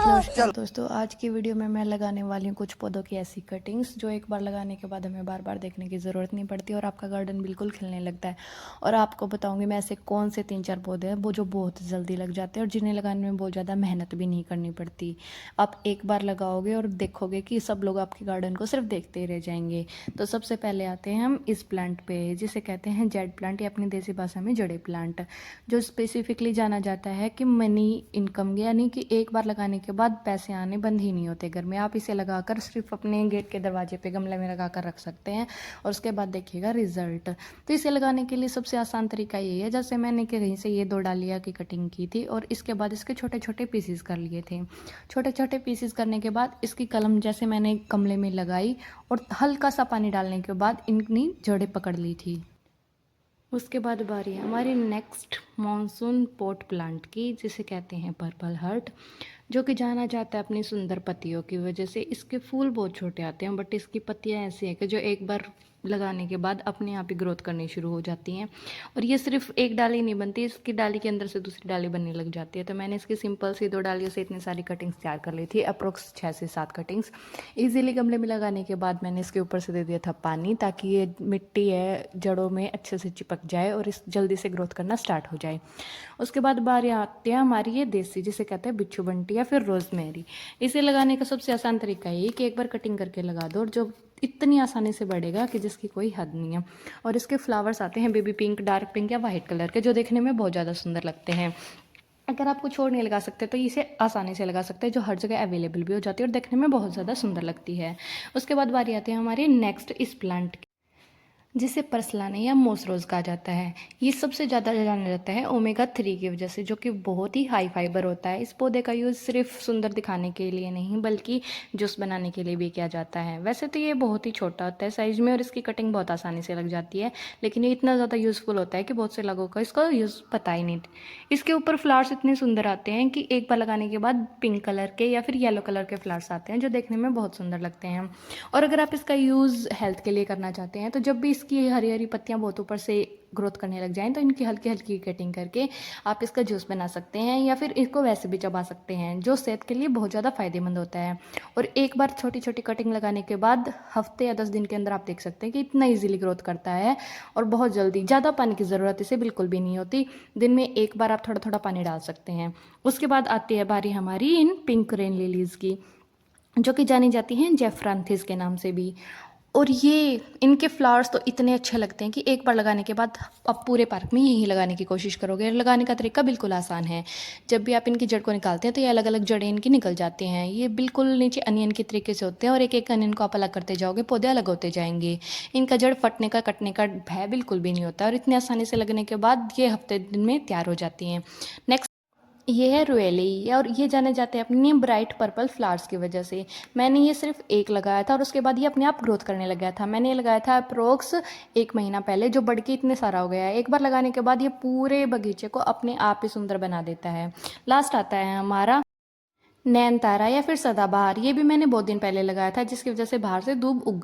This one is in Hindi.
नमस्कार दोस्तों, आज की वीडियो में मैं लगाने वाली हूँ कुछ पौधों की ऐसी कटिंग्स जो एक बार लगाने के बाद हमें बार बार देखने की ज़रूरत नहीं पड़ती और आपका गार्डन बिल्कुल खिलने लगता है। और आपको बताऊंगी मैं ऐसे कौन से 3-4 पौधे हैं वो जो बहुत जल्दी लग जाते हैं और जिन्हें लगाने में बहुत ज़्यादा मेहनत भी नहीं करनी पड़ती। आप एक बार लगाओगे और देखोगे कि सब लोग आपके गार्डन को सिर्फ देखते ही रह जाएंगे। तो सबसे पहले आते हैं हम इस प्लांट पे, जिसे कहते हैं जेड प्लांट या अपनी देसी भाषा में जड़े प्लांट, जो स्पेसिफिकली जाना जाता है कि मनी इनकम, यानी कि एक बार लगाने के बाद पैसे आने बंद ही नहीं होते घर में। आप इसे लगाकर सिर्फ अपने गेट के दरवाजे पे गमले में लगाकर रख सकते हैं और उसके बाद देखिएगा रिजल्ट। तो इसे लगाने के लिए सबसे आसान तरीका यही है, जैसे मैंने कहीं से ये 2 डालिया की कटिंग की थी और इसके बाद इसके छोटे छोटे पीसीस कर लिए थे। छोटे छोटे पीसीस करने के बाद इसकी कलम जैसे मैंने गमले में लगाई और हल्का सा पानी डालने के बाद इनकी जड़ें पकड़ ली थी। उसके बाद बारी है हमारी नेक्स्ट मॉनसून पॉट प्लांट की, जिसे कहते हैं पर्पल हार्ट, जो कि जाना जाता है अपनी सुंदर पत्तियों की वजह से। इसके फूल बहुत छोटे आते हैं बट इसकी पत्तियां ऐसी हैं कि जो एक बार लगाने के बाद अपने आप ही ग्रोथ करनी शुरू हो जाती हैं। और ये सिर्फ एक डाली नहीं बनती, इसकी डाली के अंदर से दूसरी डाली बनने लग जाती है। तो मैंने इसकी सिंपल सी 2 डालियों से इतनी सारी कटिंग्स तैयार कर ली थी, अप्रोक्स 6 से 7 कटिंग्स। ईजिली गमले में लगाने के बाद मैंने इसके ऊपर से दे दिया था पानी, ताकि ये मिट्टी है जड़ों में अच्छे से चिपक जाए और इस जल्दी से ग्रोथ करना स्टार्ट हो जाए। उसके बाद बारी आती है हमारी ये देसी, जिसे कहते हैं बिच्छू बंटी या फिर रोजमेरी। इसे लगाने का सबसे आसान तरीका ये कि एक बार कटिंग करके लगा दो और जो इतनी आसानी से बढ़ेगा कि जिसकी कोई हद नहीं है। और इसके फ्लावर्स आते हैं बेबी पिंक, डार्क पिंक या वाइट कलर के, जो देखने में बहुत ज़्यादा सुंदर लगते हैं। अगर आप कुछ और नहीं लगा सकते तो इसे आसानी से लगा सकते हैं, जो हर जगह अवेलेबल भी हो जाती है और देखने में बहुत ज़्यादा सुंदर लगती है। उसके बाद बारी आती है हमारी नेक्स्ट इस प्लांट, जिसे परसलाने या मोसरोज कहा जाता है। ये सबसे ज़्यादा जाना जाता है ओमेगा 3 की वजह से, जो कि बहुत ही हाई फाइबर होता है। इस पौधे का यूज़ सिर्फ सुंदर दिखाने के लिए नहीं बल्कि जूस बनाने के लिए भी किया जाता है। वैसे तो ये बहुत ही छोटा होता है साइज़ में और इसकी कटिंग बहुत आसानी से लग जाती है, लेकिन ये इतना ज़्यादा यूज़फुल होता है कि बहुत से लोगों को इसका यूज़ पता ही नहीं। इसके ऊपर फ्लावर्स इतने सुंदर आते हैं कि एक बार लगाने के बाद पिंक कलर के या फिर येलो कलर के फ्लावर्स आते हैं, जो देखने में बहुत सुंदर लगते हैं। और अगर आप इसका यूज़ हेल्थ के लिए करना चाहते हैं तो जब भी इसकी हरी हरी पत्तियां बहुत ऊपर से ग्रोथ करने लग जाएं तो इनकी हल्की हल्की कटिंग करके आप इसका जूस बना सकते हैं या फिर इसको वैसे भी चबा सकते हैं, जो सेहत के लिए बहुत ज़्यादा फायदेमंद होता है। और एक बार छोटी छोटी कटिंग लगाने के बाद हफ्ते या 10 दिन के अंदर आप देख सकते हैं कि इतना ईजिली ग्रोथ करता है और बहुत जल्दी। ज़्यादा पानी की ज़रूरत इसे बिल्कुल भी नहीं होती, दिन में एक बार आप थोड़ा थोड़ा पानी डाल सकते हैं। उसके बाद आती है बारी हमारी इन पिंक रेन लिलीज़ की, जो कि जानी जाती हैं जेफरांथिस के नाम से भी। और ये इनके फ्लावर्स तो इतने अच्छे लगते हैं कि एक बार लगाने के बाद आप पूरे पार्क में यही लगाने की कोशिश करोगे। लगाने का तरीका बिल्कुल आसान है। जब भी आप इनकी जड़ को निकालते हैं तो ये अलग अलग जड़ें इनकी निकल जाती हैं। ये बिल्कुल नीचे अनियन के तरीके से होते हैं और एक एक अनियन को आप अलग करते जाओगे, पौधे अलग होते जाएंगे। इनका जड़ फटने का कटने का भय बिल्कुल भी नहीं होता और इतनी आसानी से लगने के बाद ये हफ्ते दिन में तैयार हो जाती हैं। नेक्स्ट ये है रोएली, और ये जाने जाते हैं अपनी ब्राइट पर्पल फ्लावर्स की वजह से। मैंने ये सिर्फ एक लगाया था और उसके बाद ये अपने आप ग्रोथ करने लग गया था। मैंने ये लगाया था अप्रोक्स 1 महीना पहले, जो बढ़ के इतने सारा हो गया है। एक बार लगाने के बाद ये पूरे बगीचे को अपने आप ही सुंदर बना देता है। लास्ट आता है हमारा नैनतारा या फिर सदाबहार। ये भी मैंने बहुत दिन पहले लगाया था, जिसकी वजह से बाहर से धूप उग